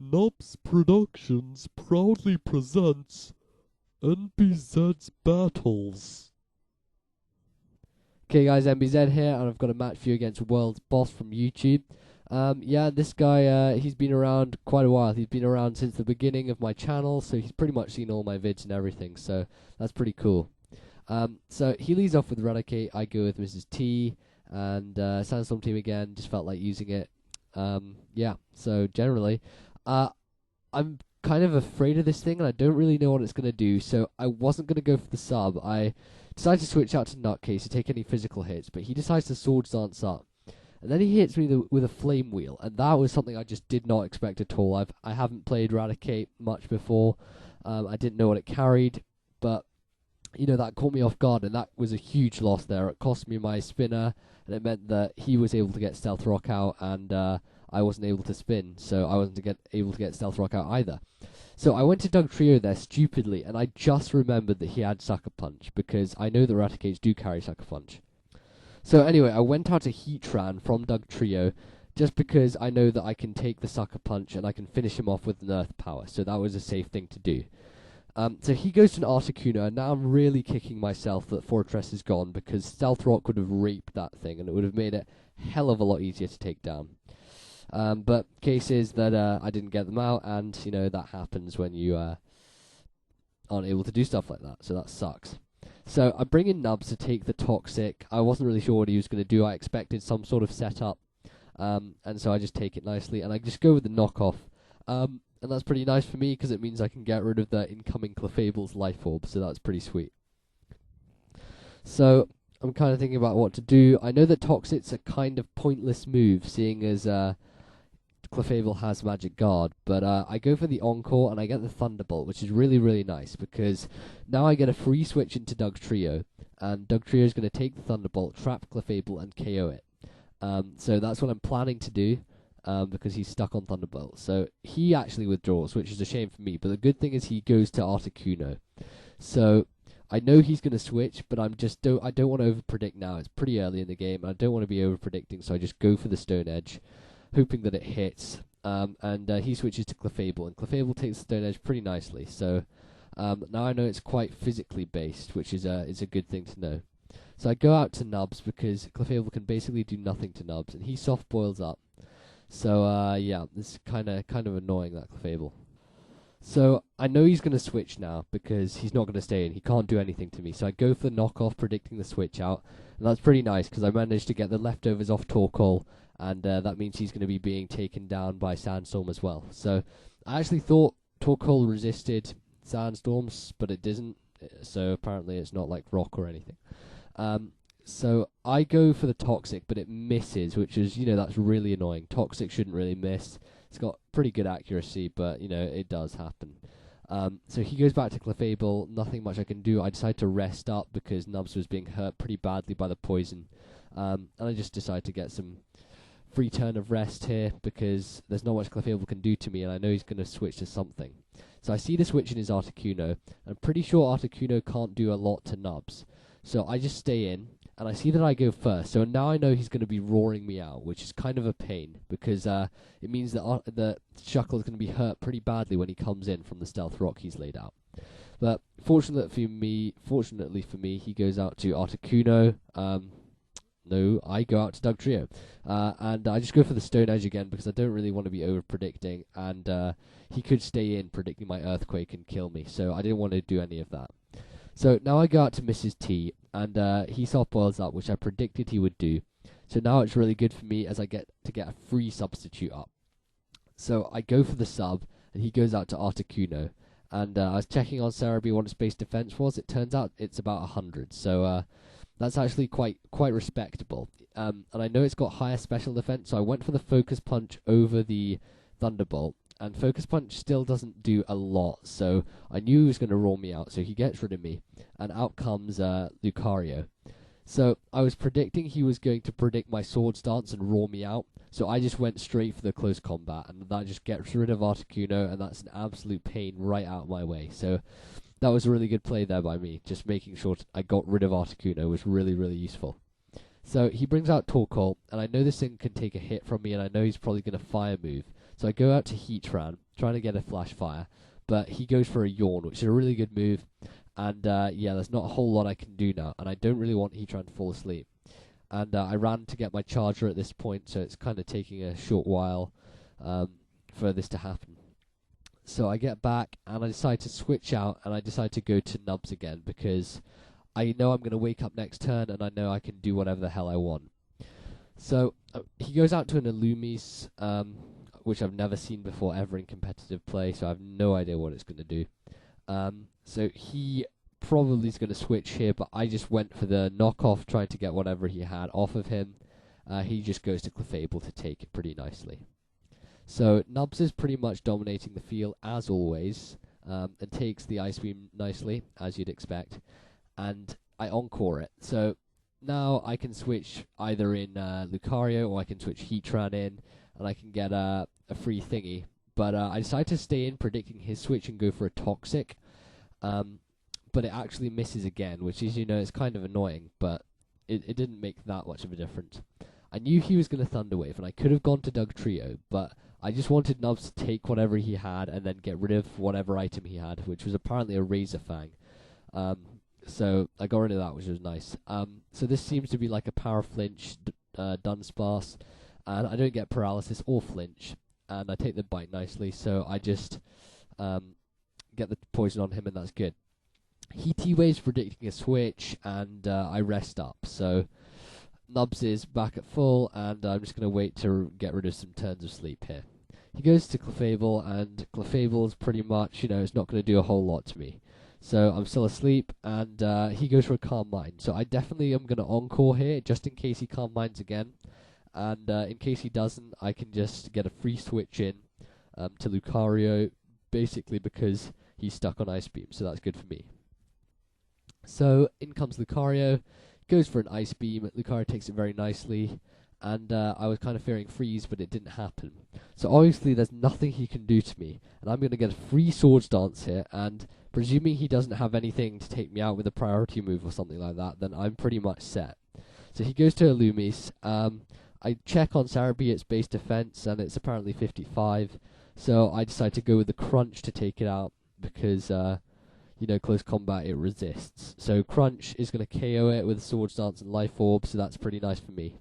Nobs Productions proudly presents NBZ's Battles. Okay guys, MBZ here, and I've got a match for you against Worldsboss from YouTube. Yeah, this guy, he's been around quite a while. He's been around since the beginning of my channel, so he's pretty much seen all my vids and everything, so that's pretty cool. So he leads off with Eradicate, I go with Mrs. T, and Sandstorm team again, just felt like using it. Yeah, so generally, I'm kind of afraid of this thing, and I don't really know what it's going to do, so I wasn't going to go for the sub. I decided to switch out to Nutcase to take any physical hits, but he decides to Swords Dance up. And then he hits me with a Flame Wheel, and that was something I just did not expect at all. I haven't played Eradicate much before. I didn't know what it carried, but that caught me off guard, and that was a huge loss there. It cost me my spinner, and it meant that he was able to get Stealth Rock out, and I wasn't able to spin, so I wasn't able to get Stealth Rock out either. So I went to Doug Trio there stupidly, and I just remembered that he had Sucker Punch, because I know that Raticates do carry Sucker Punch. So anyway, I went out to Heatran from Doug Trio, just because I know that I can take the Sucker Punch and I can finish him off with an Earth Power, so that was a safe thing to do. So he goes to an Articuno, and now I'm really kicking myself that Fortress is gone, because Stealth Rock would have raped that thing, and it would have made it a hell of a lot easier to take down. But case is that I didn't get them out, and that happens when you aren't able to do stuff like that, so that sucks. So I bring in Nubs to take the Toxic. I wasn't really sure what he was going to do. I expected some sort of setup, and so I just take it nicely, and I just go with the knockoff. And that's pretty nice for me, because it means I can get rid of the incoming Clefable's Life Orb, so that's pretty sweet. So I'm kind of thinking about what to do. I know that Toxic's a kind of pointless move, seeing as Clefable has Magic Guard, but I go for the Encore, and I get the Thunderbolt, which is really, really nice, because now I get a free switch into Doug Trio, and Doug Trio is going to take the Thunderbolt, trap Clefable, and KO it. So that's what I'm planning to do, because he's stuck on Thunderbolt. So he actually withdraws, which is a shame for me, but the good thing is he goes to Articuno. So I know he's going to switch, but I don't want to over-predict now. It's pretty early in the game, and I don't want to be over-predicting, so I just go for the Stone Edge, hoping that it hits, and he switches to Clefable, and Clefable takes the Stone Edge pretty nicely. So now I know it's quite physically based, which is a good thing to know. So I go out to Nubs, because Clefable can basically do nothing to Nubs, and he soft boils up. So yeah, this is kind of annoying, that Clefable. So I know he's going to switch now, because he's not going to stay in. He can't do anything to me. So I go for the knockoff, predicting the switch out, and that's pretty nice, because I managed to get the leftovers off Torkoal, and that means he's going to be being taken down by Sandstorm as well. So I actually thought Torkoal resisted Sandstorms, but it didn't. So apparently it's not like rock or anything. So I go for the Toxic, but it misses, which is, that's really annoying. Toxic shouldn't really miss. It's got pretty good accuracy, but, it does happen. So he goes back to Clefable. Nothing much I can do. I decide to rest up, because Nubs was being hurt pretty badly by the poison. And I just decide to get some free turn of rest here, because there's not much Clefable can do to me, and I know he's going to switch to something. So I see the switch in his Articuno. I'm pretty sure Articuno can't do a lot to Nubs. So I just stay in, and I see that I go first. So now I know he's going to be roaring me out, which is kind of a pain, because it means that the Shuckle is going to be hurt pretty badly when he comes in from the Stealth Rock he's laid out. But fortunately for me, he goes out to Articuno. No, I go out to Doug Trio. And I just go for the Stone Edge again, because I don't really want to be over-predicting, and he could stay in predicting my Earthquake and kill me, so I didn't want to do any of that. So now I go out to Mrs. T, and he soft boils up, which I predicted he would do. So now it's really good for me, as I get to get a free substitute up. So I go for the sub, and he goes out to Articuno. And I was checking on Cerebi what its base defense was. It turns out it's about 100, so that's actually quite respectable. And I know it's got higher special defense, so I went for the Focus Punch over the Thunderbolt. And Focus Punch still doesn't do a lot, so I knew he was going to roll me out, so he gets rid of me, and out comes Lucario. So I was predicting he was going to predict my Swords Dance and roll me out, so I just went straight for the close combat, and that just gets rid of Articuno, and that's an absolute pain right out of my way. So that was a really good play there by me, just making sure I got rid of Articuno was really, really useful. So he brings out Torkoal, and I know this thing can take a hit from me, and I know he's probably going to Fire move. So I go out to Heatran, trying to get a flash fire, but he goes for a yawn, which is a really good move. And yeah, there's not a whole lot I can do now, and I don't really want Heatran to fall asleep. And I ran to get my charger at this point, so it's kind of taking a short while for this to happen. So I get back, and I decide to switch out, and I decide to go to Nubs again, because I know I'm going to wake up next turn, and I know I can do whatever the hell I want. So he goes out to an Illumise, which I've never seen before ever in competitive play, so I have no idea what it's going to do. So he probably is going to switch here, but I just went for the knockoff, trying to get whatever he had off of him. He just goes to Clefable to take it pretty nicely. So Nubs is pretty much dominating the field as always, and takes the Ice Beam nicely, as you'd expect, and I encore it. So now I can switch either in Lucario, or I can switch Heatran in, and I can get a free thingy. But I decided to stay in, predicting his switch, and go for a Toxic. But it actually misses again, which is, it's kind of annoying, but it didn't make that much of a difference. I knew he was going to Thunder Wave, and I could have gone to Dugtrio, but I just wanted Nubs to take whatever he had and then get rid of whatever item he had, which was apparently a Razor Fang. So I got rid of that, which was nice. So this seems to be like a Power Flinch Dunsparce, and I don't get Paralysis or Flinch, and I take the Bite nicely, so I just get the poison on him, and that's good. He T-Waves predicting a switch, and I rest up, so Nubs is back at full, and I'm just going to wait to get rid of some turns of sleep here. He goes to Clefable, and Clefable's pretty much, it's not going to do a whole lot to me. So I'm still asleep, and he goes for a Calm Mind. So I definitely am going to encore here, just in case he Calm Minds again. And in case he doesn't, I can just get a free switch in to Lucario, basically because he's stuck on Ice Beam, so that's good for me. So in comes Lucario, goes for an Ice Beam. Lucario takes it very nicely, and I was kind of fearing freeze, but it didn't happen. So obviously there's nothing he can do to me, and I'm going to get a free Swords Dance here, and presuming he doesn't have anything to take me out with a priority move or something like that, then I'm pretty much set. So he goes to Illumise. I check on Cerebi, its base defense, and it's apparently 55, so I decide to go with the Crunch to take it out, because close combat, it resists. So Crunch is going to KO it with Swords Dance and Life Orb, so that's pretty nice for me.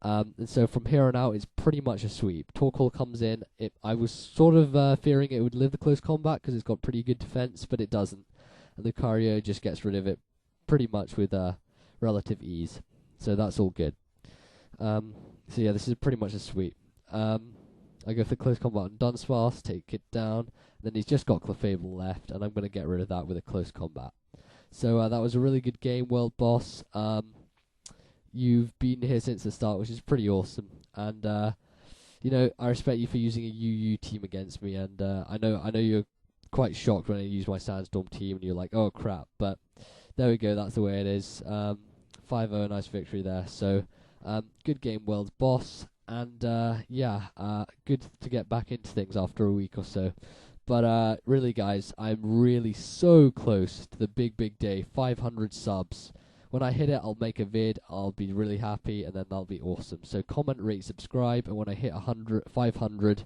And so from here on out, it's pretty much a sweep. Torkoal comes in. I was sort of fearing it would live the close combat, because it's got pretty good defense, but it doesn't. And Lucario just gets rid of it pretty much with relative ease. So that's all good. So yeah, this is pretty much a sweep. I go for close combat on Dunsparce, take it down. Then he's just got Clefable left, and I'm going to get rid of that with a close combat. So that was a really good game, Worldsboss. You've been here since the start, which is pretty awesome. And I respect you for using a UU team against me. And I know you're quite shocked when I use my Sandstorm team, and you're like, oh crap. But there we go, that's the way it is. 5-0, nice victory there. So good game, Worldsboss. And good to get back into things after a week or so. But really, guys, I'm really so close to the big day, 500 subs. When I hit it, I'll make a vid, I'll be really happy, and then that'll be awesome. So comment, rate, subscribe, and when I hit 500,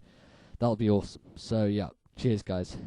that'll be awesome. So yeah, cheers, guys.